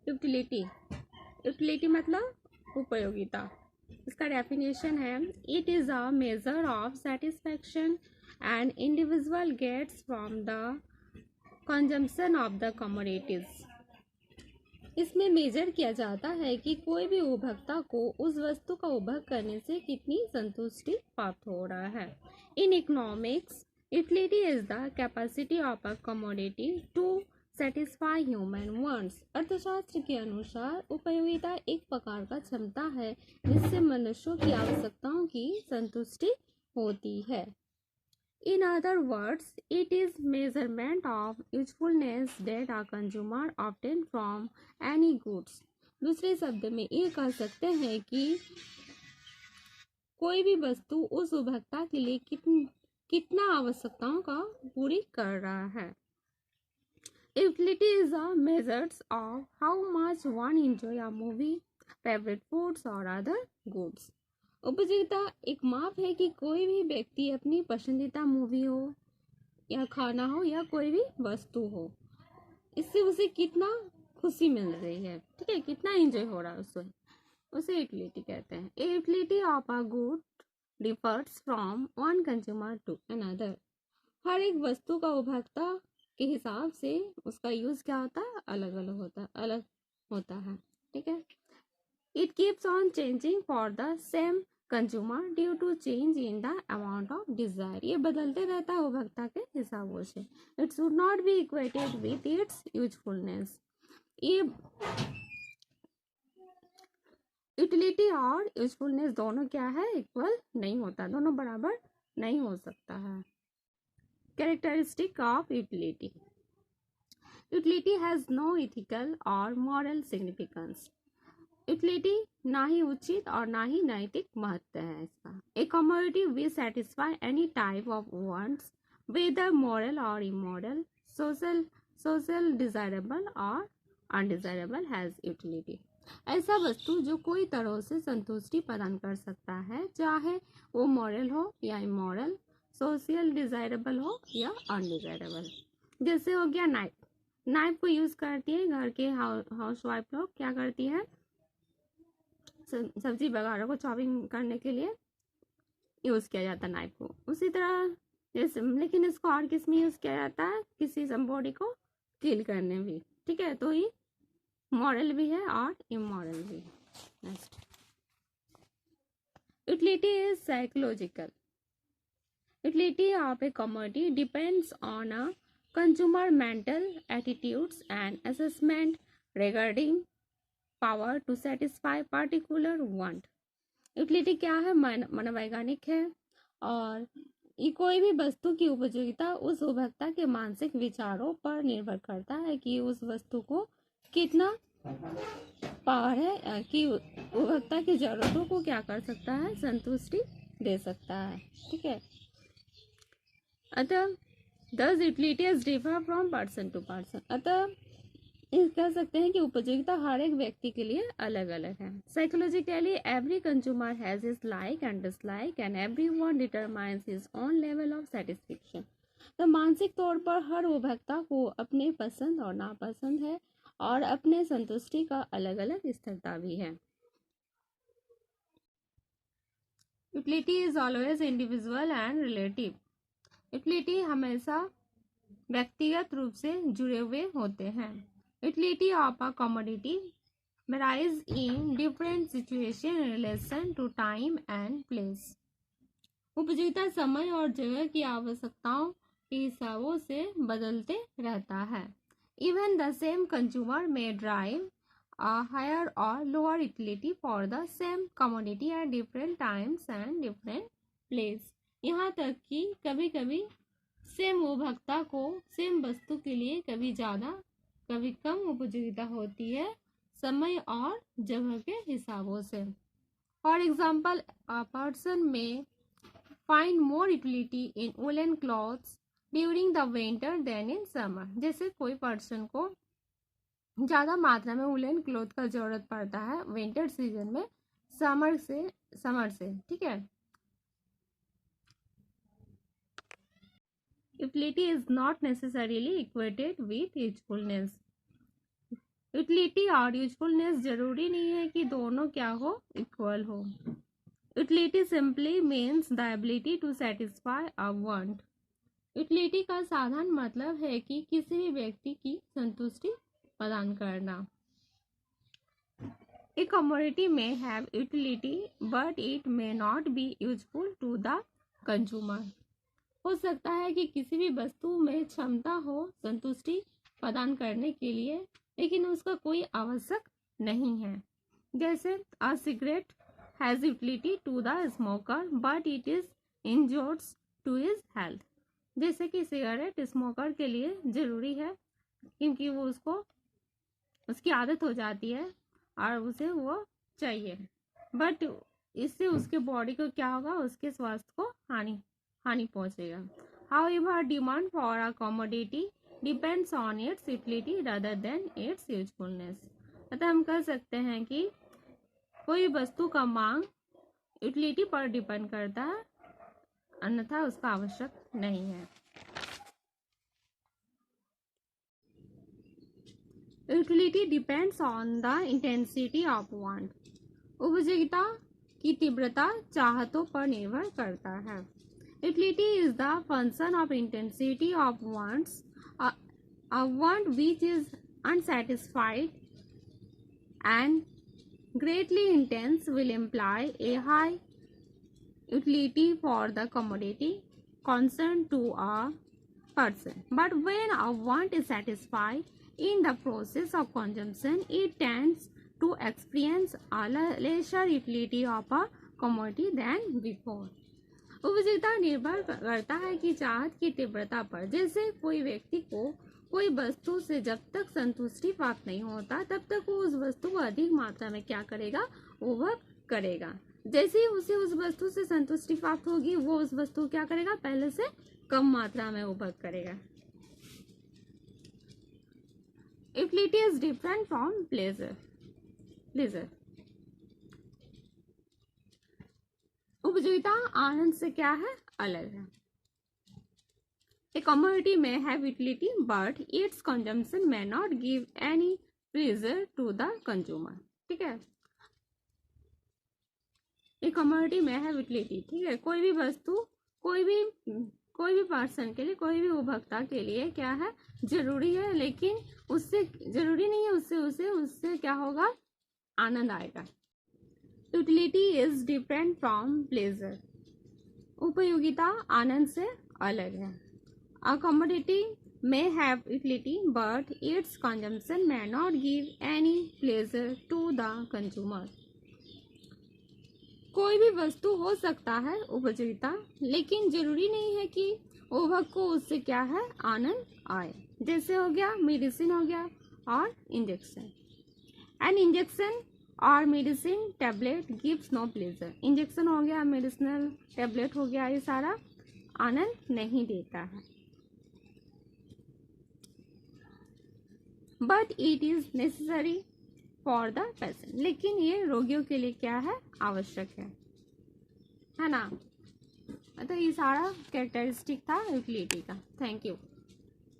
Utility, utility मतलब उपयोगिता। इसका डेफिनेशन है it is a measure of satisfaction and individual gets from the consumption of the commodities. इसमें measure किया जाता है कि कोई भी उपभोक्ता को उस वस्तु का उपभोग करने से कितनी संतुष्टि प्राप्त हो रहा है। In economics, utility is the capacity of a commodity to satisfy human wants. अर्थशास्त्र के अनुसार उपयोगिता एक प्रकार का क्षमता है जिससे मनुष्यों की आवश्यकताओं की संतुष्टि होती है। In other words, it is measurement of usefulness that a consumer obtain from any goods. दूसरे शब्द में ये कह सकते हैं कि कोई भी वस्तु उस उपभोक्ता के लिए कितना आवश्यकताओं का पूरी कर रहा है। Utility is a measures of how much one enjoy a movie, favorite foods or other goods. उपयोगिता एक माप है कि कोई भी व्यक्ति अपनी पसंदीदा मूवी हो या खाना हो या कोई भी वस्तु हो, इससे उसे कितना खुशी मिल रही है, ठीक है, कितना एंजॉय हो रहा है उसे यूटिलिटी कहते हैं। Utility of a good differs from one consumer to another. हर एक वस्तु का उपभोक्ता के हिसाब से उसका यूज क्या होता है, अलग होता है, ठीक है। It keeps on changing for the same consumer due to change in the amount of desire. ये बदलते रहता है उपभोक्ता के हिसाबों से। It should not be equated with its usefulness. ये यूटिलिटी और यूजफुलनेस दोनों क्या है, इक्वल नहीं होता, दोनों बराबर नहीं हो सकता है। Characteristic of utility. Utility has no ethical और मॉरल सिग्निफिकेंस। यूटिलिटी ना ही उचित और ना ही नैतिक महत्व है इसका। A commodity will satisfy any type of wants whether moral और इमोरल, सोशल डिजायरेबल और अनडिजायरेबल हैज यूटिलिटी। ऐसा वस्तु जो कोई तरह से संतुष्टि प्रदान कर सकता है, चाहे वो मॉरल हो या इमोरल, सोशल डिजायरेबल हो या अनडिजायरेबल। जैसे हो गया नाइफ को यूज करती है घर के हाउसवाइफ लोग, क्या करती है, सब्जी वगैरह को चॉपिंग करने के लिए यूज किया जाता है नाइफ को। उसी तरह जैसे, लेकिन इसको और किस में यूज किया जाता है, किसी बॉडी को किल करने भी, ठीक है। तो ये मॉरल भी है और इमोरल भी है। Next, utility is psychological. Utility of a commodity depends on a consumer mental attitudes and assessment regarding power to satisfy particular want. Utility क्या है, मनोवैज्ञानिक है और ये कोई भी वस्तु की उपयोगिता उस उपभोक्ता के मानसिक विचारों पर निर्भर करता है कि उस वस्तु को कितना पावर है कि उपभोक्ता की जरूरतों को क्या कर सकता है, संतुष्टि दे सकता है, ठीक है। अतः thus utilities differ from person to person। अतः कह सकते हैं कि उपयोगिता हर एक व्यक्ति के लिए अलग अलग है। Psychologically every consumer has his like and dislike and everyone determines his own level of satisfaction. तो मानसिक तौर पर हर उपभोक्ता को अपने पसंद और नापसंद है और अपने संतुष्टि का अलग अलग स्थिरता भी है। Utility is always individual and relative. Utility हमेशा व्यक्तिगत रूप से जुड़े हुए होते हैं। Utility of a commodity varies in different situations in relation to time and place। उपयोगिता समय और जगह की आवश्यकताओं के हिसाबों से बदलते रहता है। Even the same consumer may drive a higher or lower utility for the same commodity at different times and different place। यहाँ तक कि कभी कभी सेम उपभोक्ता को सेम वस्तु के लिए कभी ज़्यादा कभी कम उपयोगिता होती है समय और जगह के हिसाबों से। For example, a person may find more utility in woollen clothes during the winter than in summer. जैसे कोई पर्सन को ज़्यादा मात्रा में वुलन क्लॉथ का जरूरत पड़ता है विंटर सीजन में समर से, ठीक है। Utility is not necessarily equated with usefulness। Utility और यूजफुलनेस जरूरी नहीं है कि दोनों क्या हो, इक्वल हो। Utility simply means the ability to satisfy a want. Utility का साधारण मतलब है कि किसी भी व्यक्ति की संतुष्टि प्रदान करना। A commodity may have utility but it may not be useful to the consumer. हो सकता है कि किसी भी वस्तु में क्षमता हो संतुष्टि प्रदान करने के लिए, लेकिन उसका कोई आवश्यक नहीं है। जैसे a cigarette has utility to the smoker but it is injurious to his health. जैसे कि सिगरेट स्मोकर के लिए जरूरी है क्योंकि वो उसकी आदत हो जाती है और उसे वो चाहिए, बट इससे उसके बॉडी को क्या होगा, उसके स्वास्थ्य को हानि पहुंचेगा। However demand for a commodity depends on it's utility rather than it's usefulness. अतः हम कह सकते हैं कि कोई वस्तु का मांग यूटिलिटी पर डिपेंड करता है, अन्यथा उसका आवश्यक नहीं है। Utility depends on the intensity of want. उपयोगिता की तीव्रता चाहतों पर निर्भर करता है। Utility is the function of intensity of wants. A want which is unsatisfied and greatly intense will imply a high utility for the commodity concerned to a person. But when a want is satisfied in the process of consumption, it tends to experience a lesser utility of a commodity than before. उपयोगिता निर्भर करता है कि चाहत की तीव्रता पर। जैसे कोई व्यक्ति को कोई वस्तु से जब तक संतुष्टि प्राप्त नहीं होता तब तक वो उस वस्तु को अधिक मात्रा में क्या करेगा, उपभोग करेगा। जैसे ही उसे उस वस्तु से संतुष्टि प्राप्त होगी वो उस वस्तु को क्या करेगा, पहले से कम मात्रा में उपभोग करेगा। Utility is different from pleasure. उपयोगिता आनंद से क्या है, अलग है। A commodity may have utility, but its consumption may not give any pleasure to the consumer. ठीक है, A commodity may have utility, ठीक है, कोई भी वस्तु कोई भी पर्सन के लिए, कोई भी उपभोक्ता के लिए क्या है, जरूरी है, लेकिन उससे जरूरी नहीं है, उससे क्या होगा, आनंद आएगा। Utility is different from pleasure. उपयोगिता आनंद से अलग है। A commodity may have utility, but its consumption may not give any pleasure to the consumer. कोई भी वस्तु हो सकता है उपयोगिता, लेकिन जरूरी नहीं है कि उपभोग को उससे क्या है, आनंद आए। जैसे हो गया मेडिसिन हो गया और इंजेक्शन। एन इंजेक्शन और medicine tablet gives no pleasure. Injection हो गया, मेडिसिनल टैबलेट हो गया, ये सारा आनंद नहीं देता है। But it is necessary for the patient, लेकिन ये रोगियों के लिए क्या है, आवश्यक है ना। मतलब ये सारा कैरेक्टरिस्टिक था यूटिलिटी का। Thank you.